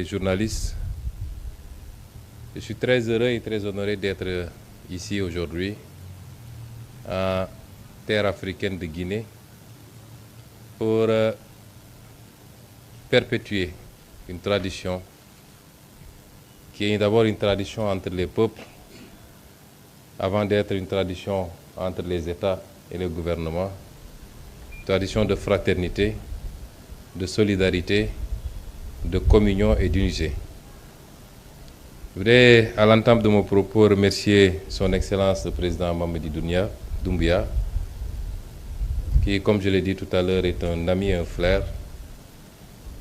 Les journalistes, je suis très heureux et très honoré d'être ici aujourd'hui, en terre africaine de Guinée, pour perpétuer une tradition qui est d'abord une tradition entre les peuples, avant d'être une tradition entre les États et les gouvernements, tradition de fraternité, de solidarité, de communion et d'unité. Je voudrais, à l'entame de mon propos, remercier son Excellence le Président Mamadi Doumbouya, qui, comme je l'ai dit tout à l'heure, est un ami et un frère,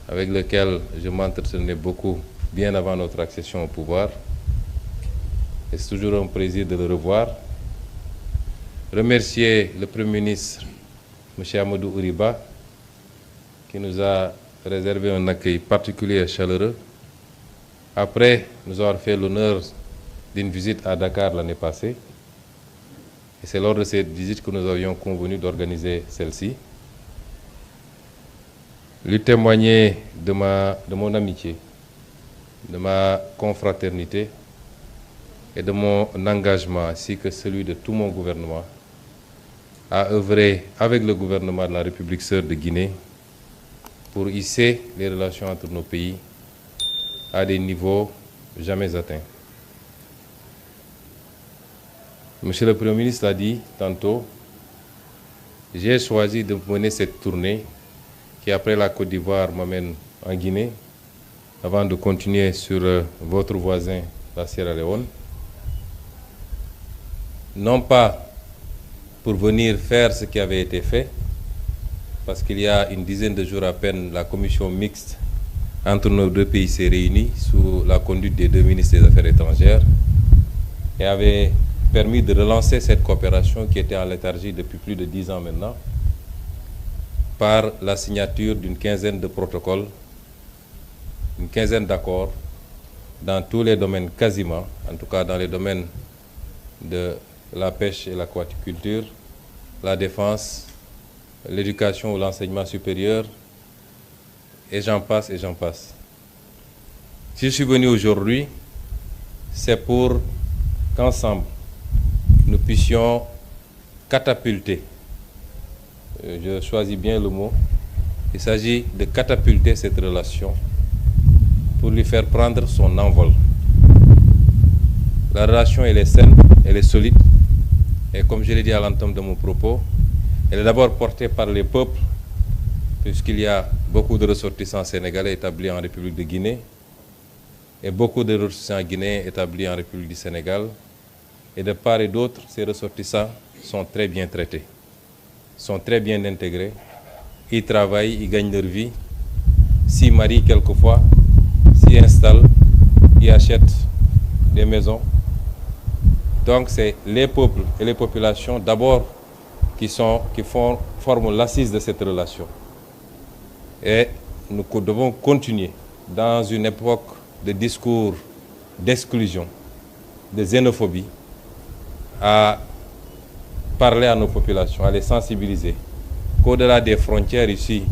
avec lequel je m'entretenais beaucoup bien avant notre accession au pouvoir. Et c'est toujours un plaisir de le revoir. Remercier le Premier ministre, M. Amadou Ouriba, qui nous a réservé un accueil particulier et chaleureux, après nous avoir fait l'honneur d'une visite à Dakar l'année passée. Et c'est lors de cette visite que nous avions convenu d'organiser celle-ci. Lui témoigner de mon amitié, de ma confraternité et de mon engagement, ainsi que celui de tout mon gouvernement, à œuvrer avec le gouvernement de la République sœur de Guinée pour hisser les relations entre nos pays à des niveaux jamais atteints. Monsieur le Premier ministre l'a dit tantôt, j'ai choisi de mener cette tournée qui, après la Côte d'Ivoire, m'amène en Guinée, avant de continuer sur votre voisin, la Sierra Leone. Non pas pour venir faire ce qui avait été fait, parce qu'il y a une dizaine de jours à peine, la commission mixte entre nos deux pays s'est réunie sous la conduite des deux ministres des Affaires étrangères et avait permis de relancer cette coopération qui était en léthargie depuis plus de 10 ans maintenant, par la signature d'une quinzaine de protocoles, une quinzaine d'accords dans tous les domaines quasiment, en tout cas dans les domaines de la pêche et l'aquaculture, la défense, l'éducation ou l'enseignement supérieur, et j'en passe et j'en passe. Si je suis venu aujourd'hui, c'est pour qu'ensemble, nous puissions catapulter, je choisis bien le mot, il s'agit de catapulter cette relation pour lui faire prendre son envol. La relation, elle est saine, elle est solide, et comme je l'ai dit à l'entame de mon propos, elle est d'abord portée par les peuples, puisqu'il y a beaucoup de ressortissants sénégalais établis en République de Guinée et beaucoup de ressortissants guinéens établis en République du Sénégal. Et de part et d'autre, ces ressortissants sont très bien traités, sont très bien intégrés, ils travaillent, ils gagnent leur vie, s'y marient quelquefois, s'y installent, ils achètent des maisons. Donc c'est les peuples et les populations d'abord qui forment l'assise de cette relation. Et nous devons continuer dans une époque de discours d'exclusion, de xénophobie, à parler à nos populations, à les sensibiliser qu'au-delà des frontières ici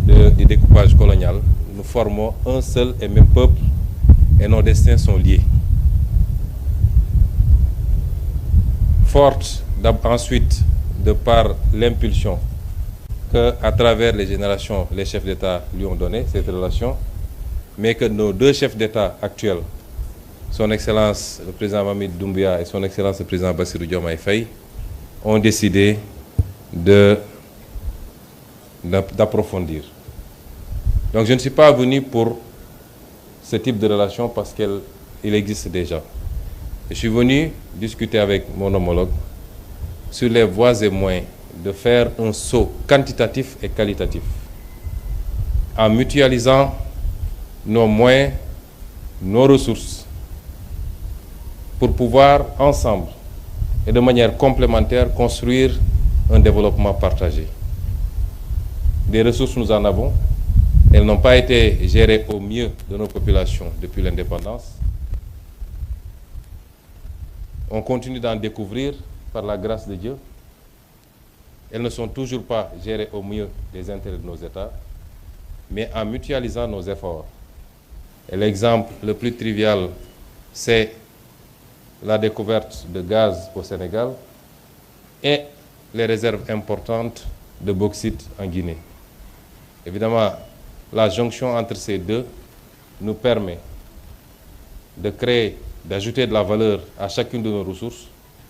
du découpage colonial, nous formons un seul et même peuple et nos destins sont liés. Forte ensuite de par l'impulsion qu'à travers les générations, les chefs d'État lui ont donné cette relation, mais que nos deux chefs d'État actuels, son Excellence le Président Mamadi Doumbouya et son Excellence le Président Bassirou Diomaye Faye, ont décidé d'approfondir. Donc je ne suis pas venu pour ce type de relation parce qu'il existe déjà. Je suis venu discuter avec mon homologue sur les voies et moyens de faire un saut quantitatif et qualitatif en mutualisant nos moyens, nos ressources pour pouvoir ensemble et de manière complémentaire construire un développement partagé. Des ressources, nous en avons. Elles n'ont pas été gérées au mieux de nos populations depuis l'indépendance. On continue d'en découvrir par la grâce de Dieu. Elles ne sont toujours pas gérées au mieux des intérêts de nos États, mais en mutualisant nos efforts, Et l'exemple le plus trivial, c'est la découverte de gaz au Sénégal et les réserves importantes de bauxite en Guinée. Évidemment, la jonction entre ces deux nous permet de créer, d'ajouter de la valeur à chacune de nos ressources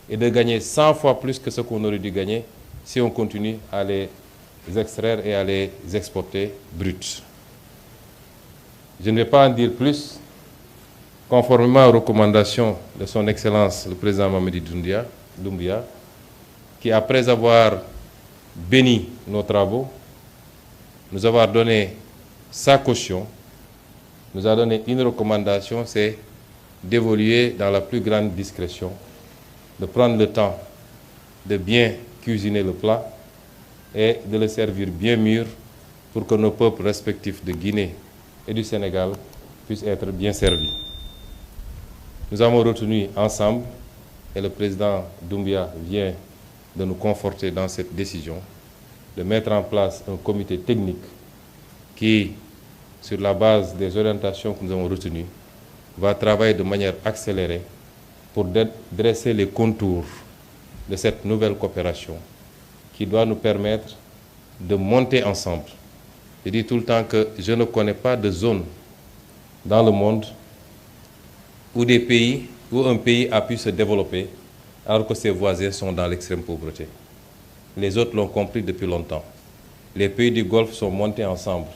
et de gagner 100 fois plus que ce qu'on aurait dû gagner si on continue à les extraire et à les exporter bruts. Je ne vais pas en dire plus. Conformément aux recommandations de son Excellence le président Mamadi Doumbouya, qui après avoir béni nos travaux, nous avoir donné sa caution, nous a donné une recommandation, c'est d'évoluer dans la plus grande discrétion, de prendre le temps de bien cuisiner le plat et de le servir bien mûr pour que nos peuples respectifs de Guinée et du Sénégal puissent être bien servis. Nous avons retenu ensemble, et le président Doumbouya vient de nous conforter dans cette décision, de mettre en place un comité technique qui, sur la base des orientations que nous avons retenues, va travailler de manière accélérée pour dresser les contours de cette nouvelle coopération qui doit nous permettre de monter ensemble. Je dis tout le temps que je ne connais pas de zone dans le monde où un pays a pu se développer alors que ses voisins sont dans l'extrême pauvreté. Les autres l'ont compris depuis longtemps. Les pays du Golfe sont montés ensemble.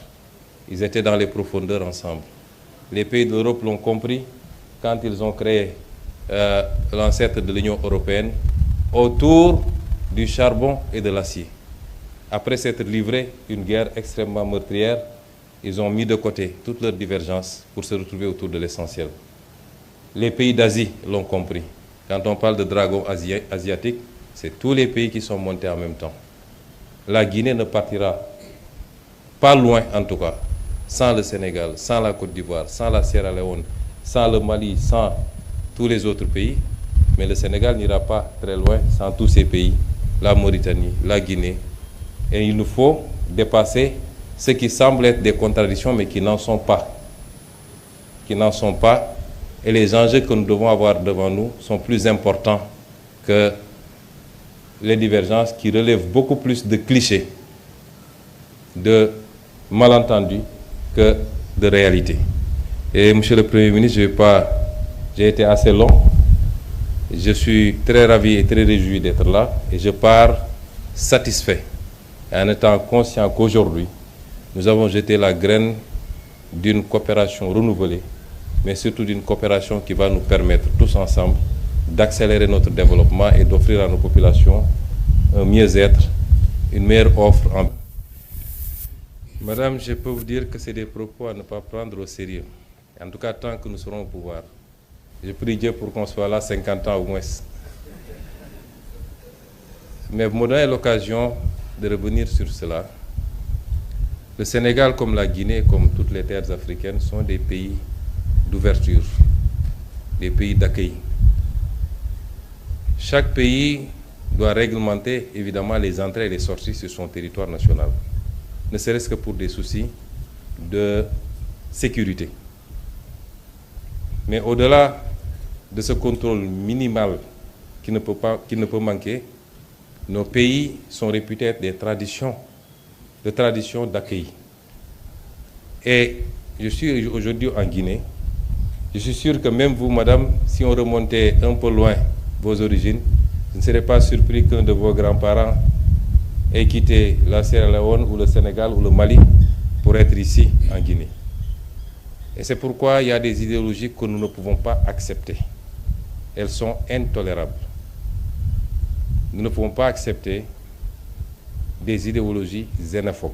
Ils étaient dans les profondeurs ensemble. Les pays d'Europe l'ont compris quand ils ont créé l'ancêtre de l'Union européenne autour du charbon et de l'acier. Après s'être livré une guerre extrêmement meurtrière, ils ont mis de côté toutes leurs divergences pour se retrouver autour de l'essentiel. Les pays d'Asie l'ont compris. Quand on parle de dragon asiatique, c'est tous les pays qui sont montés en même temps. La Guinée ne partira pas loin, en tout cas, sans le Sénégal, sans la Côte d'Ivoire, sans la Sierra Leone, sans le Mali, sans tous les autres pays. Mais le Sénégal n'ira pas très loin sans tous ces pays, la Mauritanie, la Guinée. Et il nous faut dépasser ce qui semble être des contradictions, mais qui n'en sont pas. Qui n'en sont pas. Et les enjeux que nous devons avoir devant nous sont plus importants que les divergences qui relèvent beaucoup plus de clichés, de malentendus que de réalité. Et Monsieur le Premier ministre, j'ai été assez long. Je suis très ravi et très réjoui d'être là et je pars satisfait en étant conscient qu'aujourd'hui, nous avons jeté la graine d'une coopération renouvelée, mais surtout d'une coopération qui va nous permettre tous ensemble d'accélérer notre développement et d'offrir à nos populations un mieux-être, une meilleure offre. Madame, je peux vous dire que c'est des propos à ne pas prendre au sérieux, en tout cas tant que nous serons au pouvoir. Je prie Dieu pour qu'on soit là 50 ans au moins. Mais vous me donnez l'occasion de revenir sur cela. Le Sénégal, comme la Guinée, comme toutes les terres africaines, sont des pays d'ouverture, des pays d'accueil. Chaque pays doit réglementer évidemment les entrées et les sorties sur son territoire national, ne serait-ce que pour des soucis de sécurité. Mais au-delà de ce contrôle minimal qui ne peut manquer, nos pays sont réputés être des traditions d'accueil. Et je suis aujourd'hui en Guinée. Je suis sûr que même vous, madame, si on remontait un peu loin vos origines, je ne serais pas surpris qu'un de vos grands-parents ait quitté la Sierra Leone ou le Sénégal ou le Mali pour être ici en Guinée. Et c'est pourquoi il y a des idéologies que nous ne pouvons pas accepter. Elles sont intolérables. Nous ne pouvons pas accepter des idéologies xénophobes.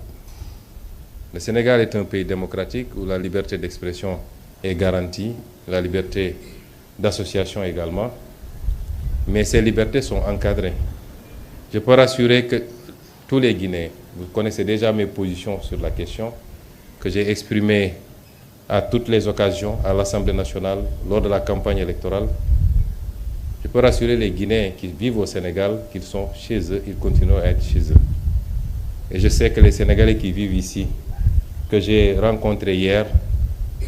Le Sénégal est un pays démocratique où la liberté d'expression est garantie, la liberté d'association également, mais ces libertés sont encadrées. Je peux rassurer que tous les Guinéens, vous connaissez déjà mes positions sur la question, que j'ai exprimées à toutes les occasions à l'Assemblée nationale lors de la campagne électorale. Je peux rassurer les Guinéens qui vivent au Sénégal qu'ils sont chez eux, ils continuent à être chez eux. Et je sais que les Sénégalais qui vivent ici, que j'ai rencontrés hier,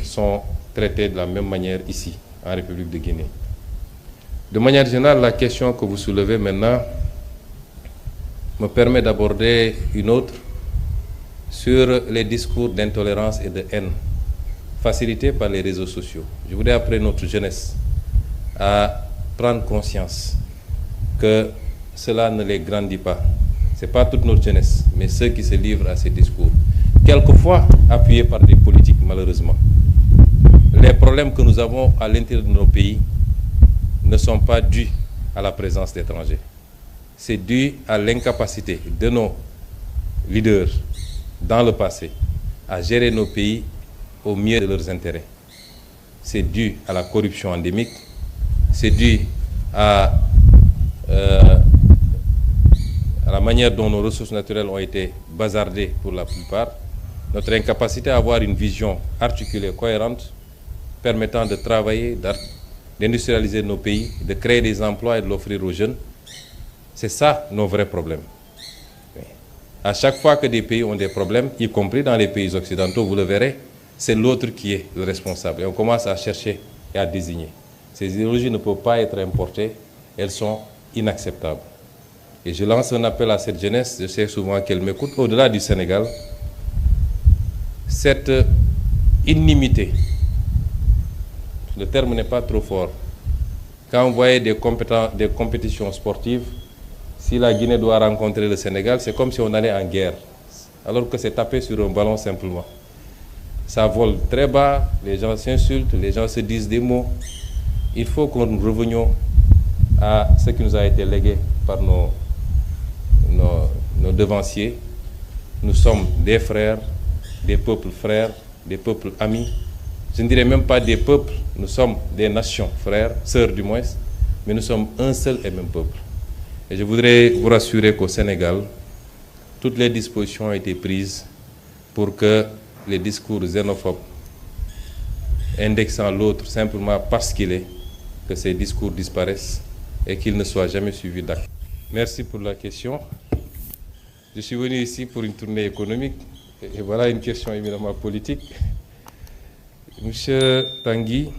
sont traitée de la même manière ici, en République de Guinée. De manière générale, la question que vous soulevez maintenant me permet d'aborder une autre sur les discours d'intolérance et de haine facilités par les réseaux sociaux. Je voudrais appeler notre jeunesse à prendre conscience que cela ne les grandit pas. Ce n'est pas toute notre jeunesse, mais ceux qui se livrent à ces discours, quelquefois appuyés par des politiques, malheureusement. Les problèmes que nous avons à l'intérieur de nos pays ne sont pas dus à la présence d'étrangers. C'est dû à l'incapacité de nos leaders dans le passé à gérer nos pays au mieux de leurs intérêts. C'est dû à la corruption endémique, c'est dû à la manière dont nos ressources naturelles ont été bazardées pour la plupart, notre incapacité à avoir une vision articulée, cohérente, permettant de travailler, d'industrialiser nos pays, de créer des emplois et de l'offrir aux jeunes. C'est ça nos vrais problèmes. À chaque fois que des pays ont des problèmes, y compris dans les pays occidentaux, vous le verrez, c'est l'autre qui est le responsable. Et on commence à chercher et à désigner. Ces idéologies ne peuvent pas être importées, elles sont inacceptables. Et je lance un appel à cette jeunesse, je sais souvent qu'elle m'écoute, au-delà du Sénégal, cette inimité, le terme n'est pas trop fort, quand vous voyez des compétitions sportives, si la Guinée doit rencontrer le Sénégal, c'est comme si on allait en guerre, alors que c'est tapé sur un ballon simplement. Ça vole très bas, les gens s'insultent, les gens se disent des mots. Il faut que nous revenions à ce qui nous a été légué par nos devanciers. Nous sommes des frères, des peuples amis. Je ne dirais même pas des peuples, nous sommes des nations, frères, sœurs du moins, mais nous sommes un seul et même peuple. Et je voudrais vous rassurer qu'au Sénégal, toutes les dispositions ont été prises pour que les discours xénophobes, indexant l'autre simplement parce qu'il est, que ces discours disparaissent et qu'ils ne soient jamais suivis d'actes. Merci pour la question. Je suis venu ici pour une tournée économique et voilà une question éminemment politique. Monsieur Tanguy,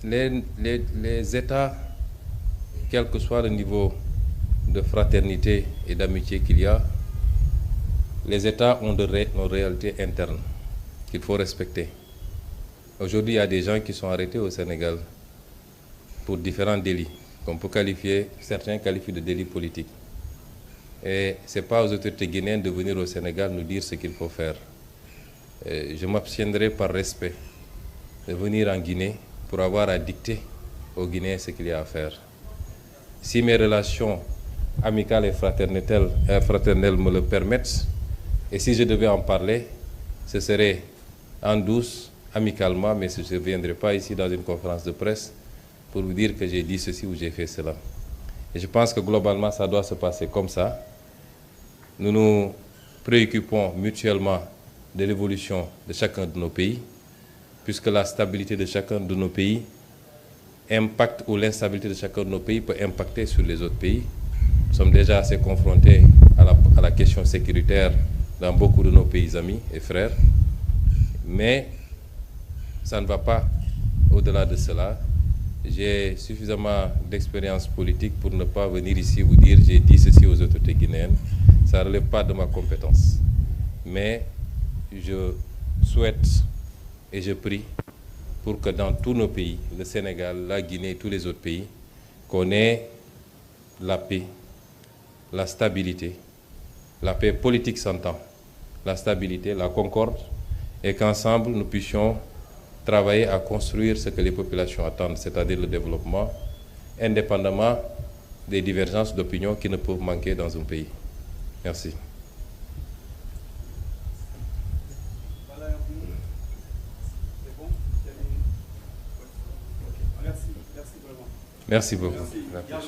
les États, quel que soit le niveau de fraternité et d'amitié qu'il y a, les États ont de réalités internes qu'il faut respecter. Aujourd'hui, il y a des gens qui sont arrêtés au Sénégal pour différents délits, qu'on peut qualifier, certains qualifient de délits politiques. Et ce n'est pas aux autorités guinéennes de venir au Sénégal nous dire ce qu'il faut faire. Je m'abstiendrai par respect de venir en Guinée pour avoir à dicter aux Guinéens ce qu'il y a à faire. Si mes relations amicales et fraternelles me le permettent, et si je devais en parler, ce serait en douce, amicalement, mais je ne viendrai pas ici dans une conférence de presse pour vous dire que j'ai dit ceci ou j'ai fait cela. Et je pense que globalement, ça doit se passer comme ça. Nous nous préoccupons mutuellement de l'évolution de chacun de nos pays, puisque la stabilité de chacun de nos pays impacte, ou l'instabilité de chacun de nos pays peut impacter sur les autres pays. Nous sommes déjà assez confrontés à la question sécuritaire dans beaucoup de nos pays amis et frères, mais ça ne va pas au-delà de cela. J'ai suffisamment d'expérience politique pour ne pas venir ici vous dire j'ai dit ceci aux autorités guinéennes. Ça ne relève pas de ma compétence. Mais je souhaite et je prie pour que dans tous nos pays, le Sénégal, la Guinée et tous les autres pays, qu'on ait la paix, la stabilité. La paix politique s'entend, la stabilité, la concorde, et qu'ensemble nous puissions travailler à construire ce que les populations attendent, c'est-à-dire le développement, indépendamment des divergences d'opinion qui ne peuvent manquer dans un pays. Merci. Merci beaucoup. Merci.